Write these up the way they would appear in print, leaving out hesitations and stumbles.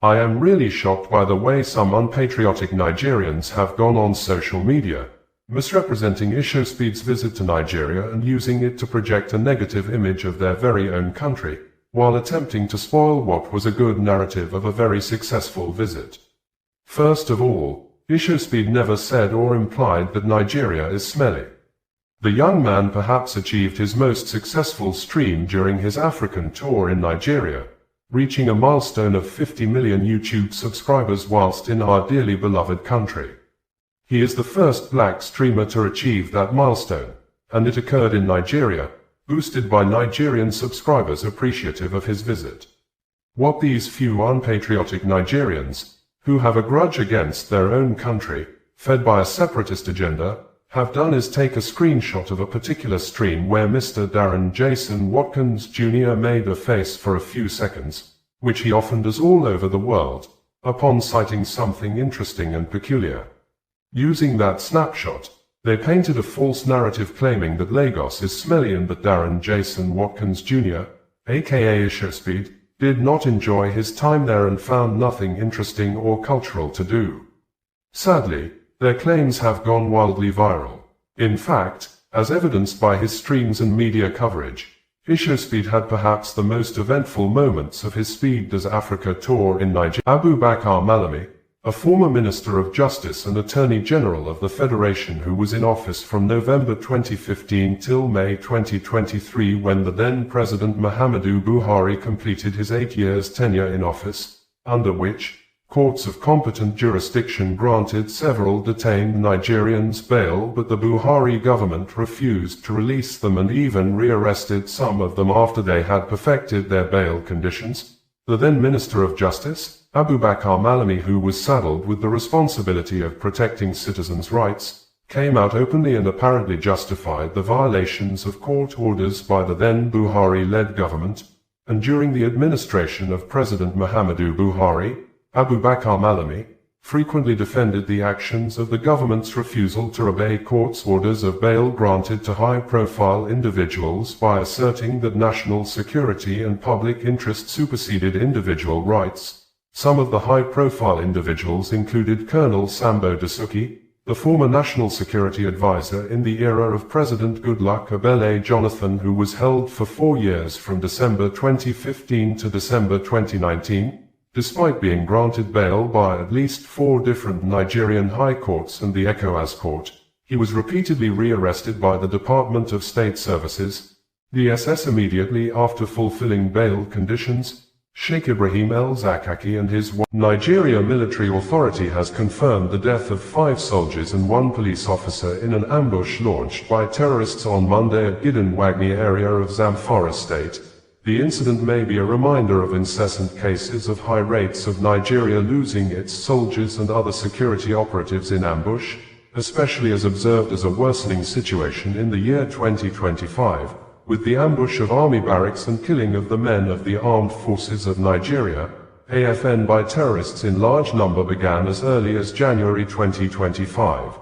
I am really shocked by the way some unpatriotic Nigerians have gone on social media, misrepresenting Ishospeed's visit to Nigeria and using it to project a negative image of their very own country, while attempting to spoil what was a good narrative of a very successful visit. First of all, Ishospeed never said or implied that Nigeria is smelly. The young man perhaps achieved his most successful stream during his African tour in Nigeria, reaching a milestone of 50 million YouTube subscribers whilst in our dearly beloved country. He is the first black streamer to achieve that milestone, and it occurred in Nigeria, boosted by Nigerian subscribers appreciative of his visit. What these few unpatriotic Nigerians, who have a grudge against their own country, fed by a separatist agenda, have done is take a screenshot of a particular stream where Mr. Darren Jason Watkins Jr. made a face for a few seconds, which he often does all over the world, upon citing something interesting and peculiar. Using that snapshot, they painted a false narrative claiming that Lagos is smelly and that Darren Jason Watkins Jr., aka Ishospeed, did not enjoy his time there and found nothing interesting or cultural to do. Sadly, their claims have gone wildly viral. In fact, as evidenced by his streams and media coverage, Ishospeed had perhaps the most eventful moments of his Speed Does Africa tour in Nigeria. Abubakar Malami, a former Minister of Justice and Attorney General of the Federation who was in office from November 2015 till May 2023 when the then President Muhammadu Buhari completed his 8 years tenure in office, under which courts of competent jurisdiction granted several detained Nigerians bail, but the Buhari government refused to release them and even rearrested some of them after they had perfected their bail conditions. The then Minister of Justice, Abubakar Malami, who was saddled with the responsibility of protecting citizens' rights, came out openly and apparently justified the violations of court orders by the then Buhari-led government, and during the administration of President Muhammadu Buhari, Abubakar Malami frequently defended the actions of the government's refusal to obey court's orders of bail granted to high-profile individuals by asserting that national security and public interest superseded individual rights. Some of the high-profile individuals included Colonel Sambo Dasuki, the former National Security Advisor in the era of President Goodluck Ebele Jonathan, who was held for 4 years from December 2015 to December 2019. Despite being granted bail by at least 4 different Nigerian high courts and the ECOWAS court, he was repeatedly rearrested by the Department of State Services, DSS, immediately after fulfilling bail conditions. Sheikh Ibrahim El-Zakaki and his Nigeria military authority has confirmed the death of 5 soldiers and 1 police officer in an ambush launched by terrorists on Monday at Gidan Wagni area of Zamfara state. The incident may be a reminder of incessant cases of high rates of Nigeria losing its soldiers and other security operatives in ambush, especially as observed as a worsening situation in the year 2025, with the ambush of army barracks and killing of the men of the Armed Forces of Nigeria, AFN, by terrorists in large number began as early as January 2025.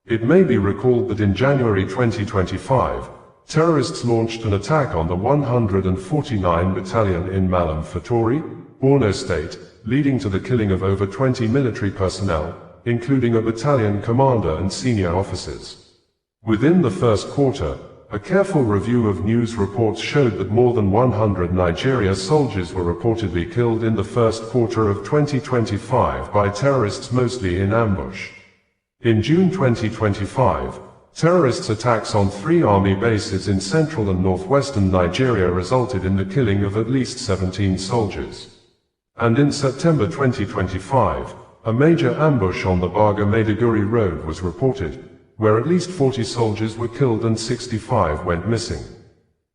It may be recalled that in January 2025, terrorists launched an attack on the 149 Battalion in Malam Fatori, Borno State, leading to the killing of over 20 military personnel, including a battalion commander and senior officers. Within the first quarter, a careful review of news reports showed that more than 100 Nigeria soldiers were reportedly killed in the first quarter of 2025 by terrorists, mostly in ambush. In June 2025, terrorists' attacks on 3 army bases in central and northwestern Nigeria resulted in the killing of at least 17 soldiers. And in September 2025, a major ambush on the Baga-Maiduguri road was reported, where at least 40 soldiers were killed and 65 went missing.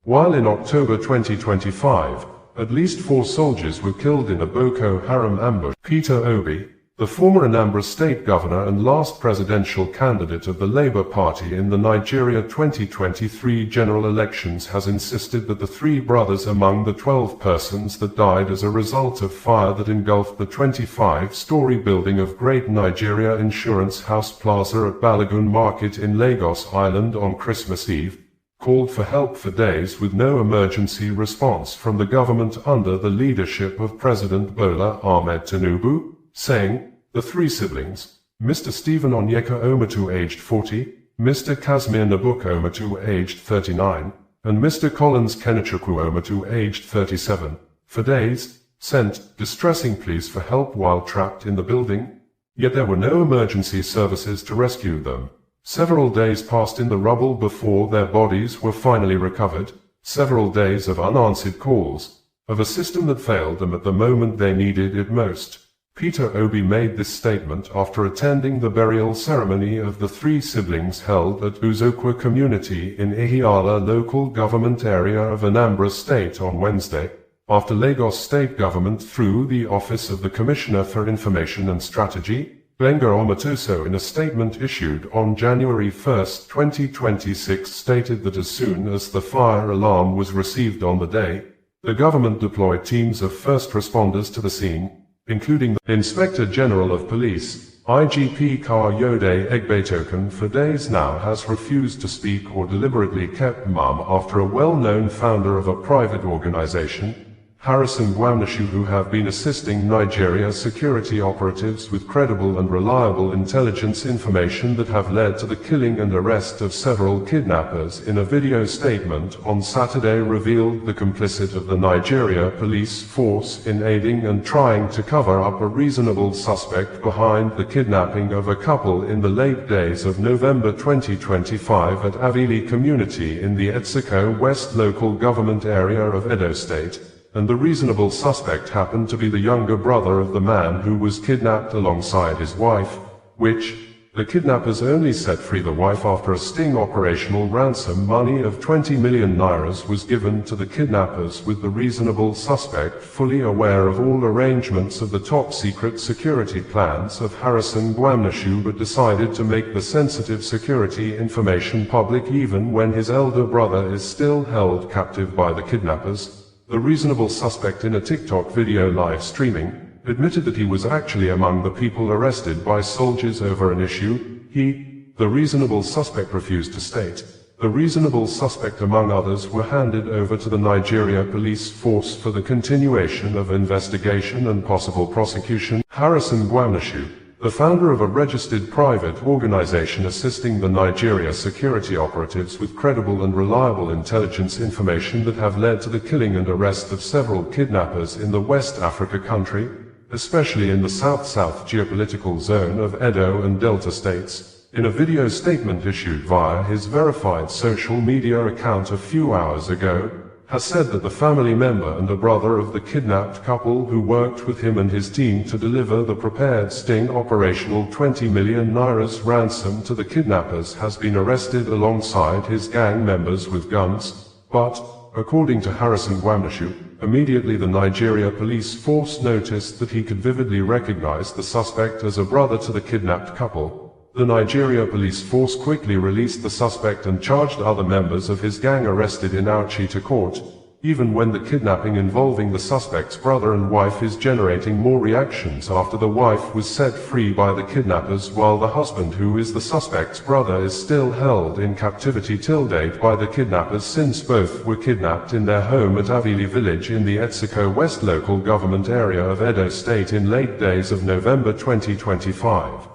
While in October 2025, at least 4 soldiers were killed in a Boko Haram ambush. Peter Obi, the former Anambra State Governor and last presidential candidate of the Labour Party in the Nigeria 2023 general elections, has insisted that the 3 brothers among the 12 persons that died as a result of fire that engulfed the 25-story building of Great Nigeria Insurance House Plaza at Balogun Market in Lagos Island on Christmas Eve, called for help for days with no emergency response from the government under the leadership of President Bola Ahmed Tinubu, saying, the three siblings, Mr. Stephen Onyeka Omatu aged 40, Mr. Casimir Nabuka Omatu aged 39, and Mr. Collins Kenechukwu Omatu aged 37, for days, sent distressing pleas for help while trapped in the building. Yet there were no emergency services to rescue them. Several days passed in the rubble before their bodies were finally recovered, several days of unanswered calls, of a system that failed them at the moment they needed it most. Peter Obi made this statement after attending the burial ceremony of the three siblings held at Uzokwa community in Ihiala local government area of Anambra State on Wednesday, after Lagos State Government through the Office of the Commissioner for Information and Strategy, Gbenga Omatoso, in a statement issued on January 1, 2026 stated that as soon as the fire alarm was received on the day, the government deployed teams of first responders to the scene, including the Inspector General of Police, IGP Kayode Egbetoken, for days now has refused to speak or deliberately kept mum after a well-known founder of a private organization, Harrison Gwamnashu, who have been assisting Nigeria security operatives with credible and reliable intelligence information that have led to the killing and arrest of several kidnappers, in a video statement on Saturday revealed the complicit of the Nigeria police force in aiding and trying to cover up a reasonable suspect behind the kidnapping of a couple in the late days of November 2025 at Avili community in the Etsiko West local government area of Edo State. And the reasonable suspect happened to be the younger brother of the man who was kidnapped alongside his wife, which, the kidnappers only set free the wife after a sting operational ransom money of 20 million nairas was given to the kidnappers, with the reasonable suspect fully aware of all arrangements of the top-secret security plans of Harrison Gwamnashu, but decided to make the sensitive security information public even when his elder brother is still held captive by the kidnappers. The reasonable suspect, in a TikTok video live streaming, admitted that he was actually among the people arrested by soldiers over an issue. The reasonable suspect, refused to state. The reasonable suspect, among others, were handed over to the Nigeria police force for the continuation of investigation and possible prosecution. Harrison Gwamnashu, the founder of a registered private organization assisting the Nigeria security operatives with credible and reliable intelligence information that have led to the killing and arrest of several kidnappers in the West Africa country, especially in the South-South geopolitical zone of Edo and Delta states, in a video statement issued via his verified social media account a few hours ago, has said that the family member and a brother of the kidnapped couple who worked with him and his team to deliver the prepared sting operational 20 million nairas ransom to the kidnappers has been arrested alongside his gang members with guns. But, according to Harrison Gwamnashu, immediately the Nigeria police force noticed that he could vividly recognize the suspect as a brother to the kidnapped couple. The Nigeria police force quickly released the suspect and charged other members of his gang arrested in Auchi to court, even when the kidnapping involving the suspect's brother and wife is generating more reactions after the wife was set free by the kidnappers, while the husband, who is the suspect's brother, is still held in captivity till date by the kidnappers, since both were kidnapped in their home at Avili village in the Etsiko West local government area of Edo State in late days of November 2025.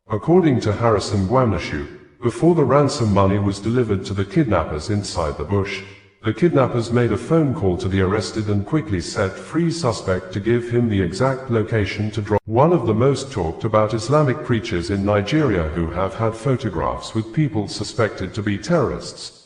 According to Harrison Gwamnashu, before the ransom money was delivered to the kidnappers inside the bush, the kidnappers made a phone call to the arrested and quickly set free suspect to give him the exact location to drop. One of the most talked about Islamic preachers in Nigeria, who have had photographs with people suspected to be terrorists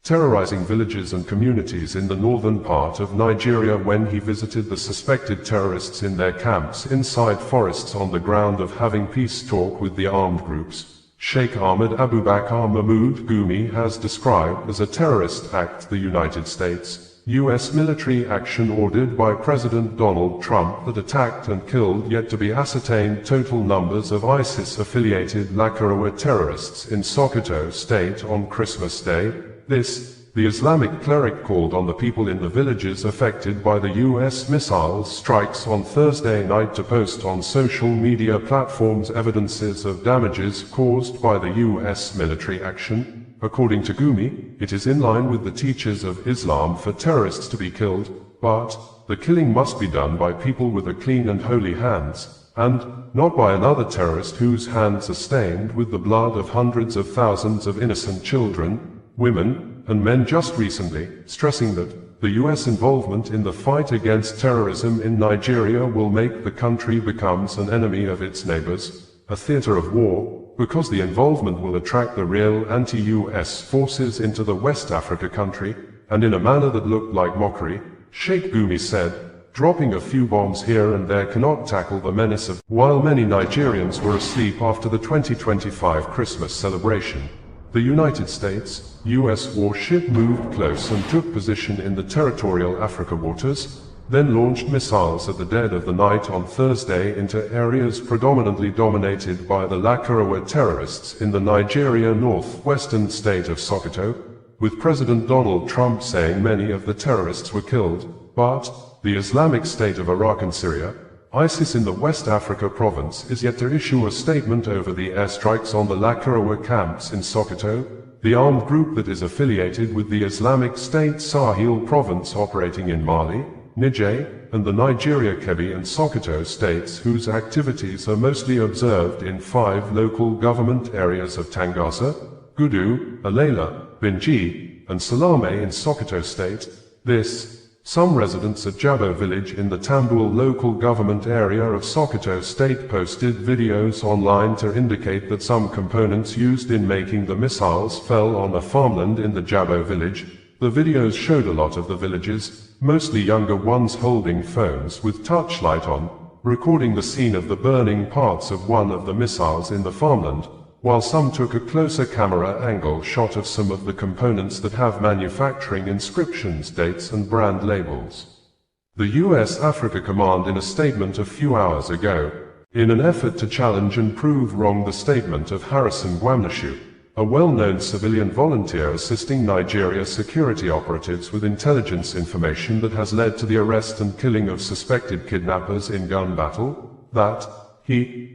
terrorizing villages and communities in the northern part of Nigeria when he visited the suspected terrorists in their camps inside forests on the ground of having peace talk with the armed groups. Sheikh Ahmed Abubakar Mahmoud Gumi has described as a terrorist act the United States U.S. military action ordered by President Donald Trump that attacked and killed yet to be ascertained total numbers of ISIS-affiliated Lakurawa terrorists in Sokoto State on Christmas Day. The Islamic cleric called on the people in the villages affected by the U.S. missile strikes on Thursday night to post on social media platforms evidences of damages caused by the U.S. military action. According to Gumi, it is in line with the teachings of Islam for terrorists to be killed, but the killing must be done by people with a clean and holy hands, and not by another terrorist whose hands are stained with the blood of hundreds of thousands of innocent children, women, and men. Just recently, stressing that the US involvement in the fight against terrorism in Nigeria will make the country becomes an enemy of its neighbors, a theater of war, because the involvement will attract the real anti-US forces into the West Africa country, and in a manner that looked like mockery. Sheikh Gumi said, dropping a few bombs here and there cannot tackle the menace of. While many Nigerians were asleep after the 2025 Christmas celebration, the United States, US warship moved close and took position in the territorial Africa waters, then launched missiles at the dead of the night on Thursday into areas predominantly dominated by the Lakurawa terrorists in the Nigeria northwestern state of Sokoto, with President Donald Trump saying many of the terrorists were killed, but the Islamic State of Iraq and Syria, ISIS in the West Africa province, is yet to issue a statement over the airstrikes on the Lakurawa camps in Sokoto, the armed group that is affiliated with the Islamic State Sahel province operating in Mali, Niger, and the Nigeria Kebbi and Sokoto states, whose activities are mostly observed in 5 local government areas of Tangasa, Gudu, Alela, Binji, and Salame in Sokoto state. Some residents at Jabo village in the Tambul local government area of Sokoto state posted videos online to indicate that some components used in making the missiles fell on a farmland in the Jabo village. The videos showed a lot of the villagers, mostly younger ones, holding phones with touchlight on, recording the scene of the burning parts of one of the missiles in the farmland, while some took a closer camera angle shot of some of the components that have manufacturing inscriptions, dates and brand labels. The US Africa Command, in a statement a few hours ago, in an effort to challenge and prove wrong the statement of Harrison Gwamnashu, a well-known civilian volunteer assisting Nigeria security operatives with intelligence information that has led to the arrest and killing of suspected kidnappers in gun battle, that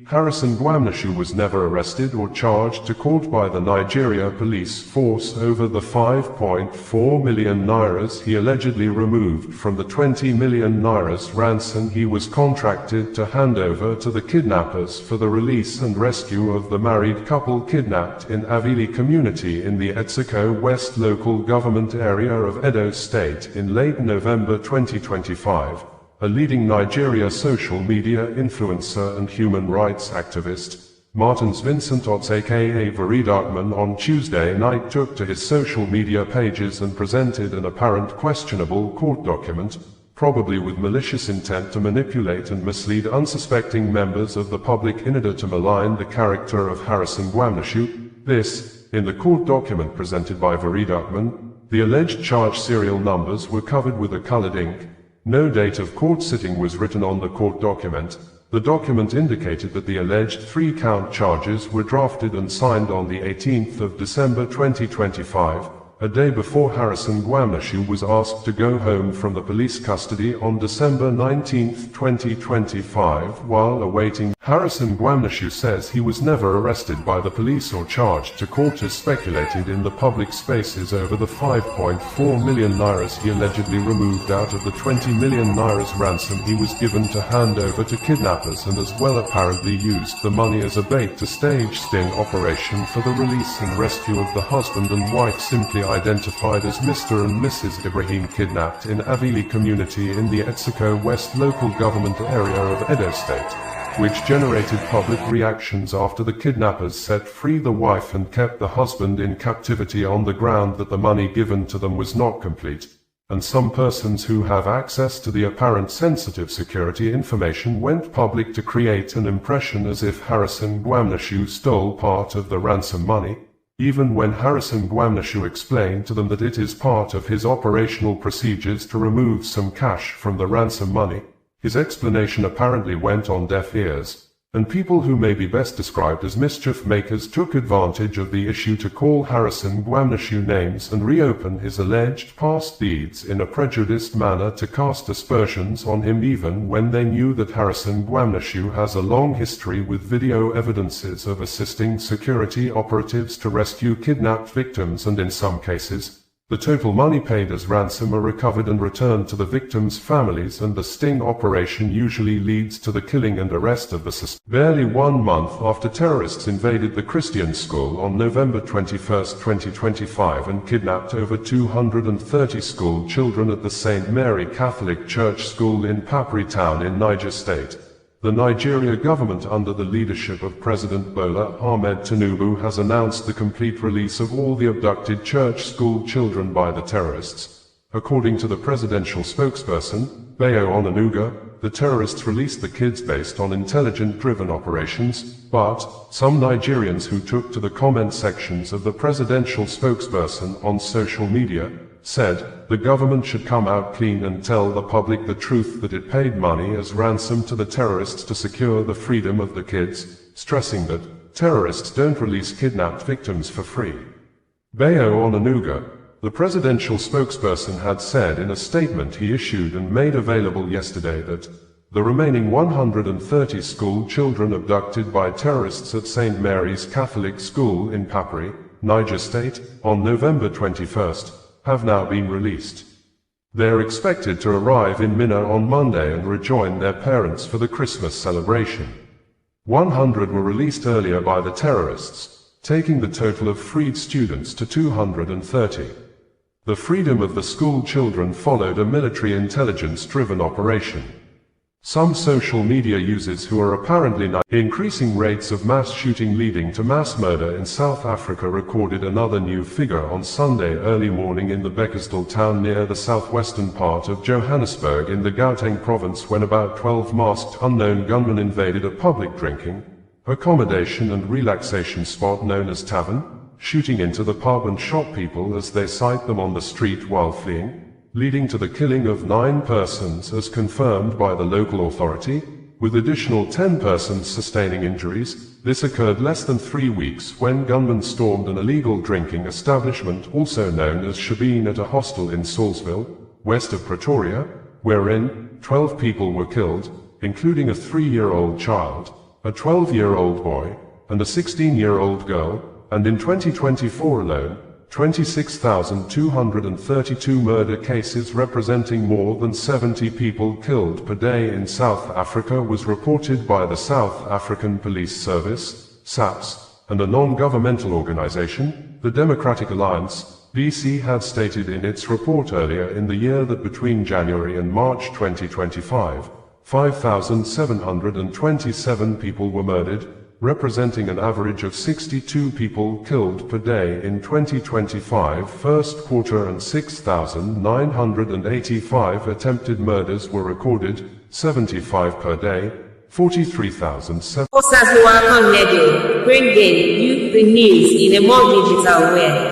Harrison Gwamnashu, was never arrested or charged to court by the Nigeria police force over the 5.4 million nairas he allegedly removed from the 20 million nairas ransom he was contracted to hand over to the kidnappers for the release and rescue of the married couple kidnapped in Avili community in the Etsiko West local government area of Edo State in late November 2025. A leading Nigeria social media influencer and human rights activist, Martins Vincent Otts aka Veridakman, on Tuesday night took to his social media pages and presented an apparent questionable court document, probably with malicious intent to manipulate and mislead unsuspecting members of the public in order to malign the character of Harrison Gwamnashu. In the court document presented by Veridakman, the alleged charge serial numbers were covered with a colored ink. No date of court sitting was written on the court document. The document indicated that the alleged 3-count charges were drafted and signed on the 18th of December 2025, a day before Harrison Gwamnashu was asked to go home from the police custody on December 19, 2025, while awaiting. Harrison Gwamnashu says he was never arrested by the police or charged to court as speculated in the public spaces over the 5.4 million nairas he allegedly removed out of the 20 million nairas ransom he was given to hand over to kidnappers, and as well apparently used the money as a bait to stage sting operation for the release and rescue of the husband and wife simply identified as Mr. and Mrs. Ibrahim, kidnapped in Avili community in the Etsiko West local government area of Edo State, which generated public reactions after the kidnappers set free the wife and kept the husband in captivity on the ground that the money given to them was not complete, and some persons who have access to the apparent sensitive security information went public to create an impression as if Harrison Gwamnashu stole part of the ransom money, even when Harrison Gwamnashu explained to them that it is part of his operational procedures to remove some cash from the ransom money. His explanation apparently went on deaf ears. and people who may be best described as mischief makers took advantage of the issue to call Harrison Gwamnashu names and reopen his alleged past deeds in a prejudiced manner to cast aspersions on him even when they knew that Harrison Gwamnashu has a long history with video evidences of assisting security operatives to rescue kidnapped victims, and in some cases, the total money paid as ransom are recovered and returned to the victims' families, and the sting operation usually leads to the killing and arrest of the suspect. Barely 1 month after terrorists invaded the Christian school on November 21, 2025 and kidnapped over 230 school children at the St. Mary Catholic Church School in Papri town in Niger State, the Nigeria government under the leadership of President Bola Ahmed Tinubu has announced the complete release of all the abducted church school children by the terrorists. According to the presidential spokesperson, Bayo Onanuga, the terrorists released the kids based on intelligence-driven operations, but some Nigerians who took to the comment sections of the presidential spokesperson on social media said the government should come out clean and tell the public the truth that it paid money as ransom to the terrorists to secure the freedom of the kids, stressing that terrorists don't release kidnapped victims for free. Bayo Onanuga, the presidential spokesperson, had said in a statement he issued and made available yesterday that the remaining 130 school children abducted by terrorists at St. Mary's Catholic School in Papri, Niger State, on November 21st, have now been released. They are expected to arrive in Minna on Monday and rejoin their parents for the Christmas celebration. 100 were released earlier by the terrorists, taking the total of freed students to 230. The freedom of the school children followed a military intelligence-driven operation. Some social media users who are apparently increasing rates of mass shooting leading to mass murder in South Africa recorded another new figure on Sunday early morning in the Bekkersdal town near the southwestern part of Johannesburg in the Gauteng province when about 12 masked unknown gunmen invaded a public drinking, accommodation and relaxation spot known as Tavern, shooting into the pub and shot people as they sight them on the street while fleeing, leading to the killing of 9 persons as confirmed by the local authority, with additional 10 persons sustaining injuries. This occurred less than 3 weeks when gunmen stormed an illegal drinking establishment also known as Shebeen at a hostel in Salisville, west of Pretoria, wherein 12 people were killed, including a 3-year-old child, a 12-year-old boy, and a 16-year-old girl, and in 2024 alone, 26,232 murder cases representing more than 70 people killed per day in South Africa was reported by the South African Police Service, SAPS, and a non-governmental organization, the Democratic Alliance. BC had stated in its report earlier in the year that between January and March 2025, 5,727 people were murdered, representing an average of 62 people killed per day in 2025 first quarter, and 6,985 attempted murders were recorded, 75 per day, 43,007. Bringing you the news in a more digital way.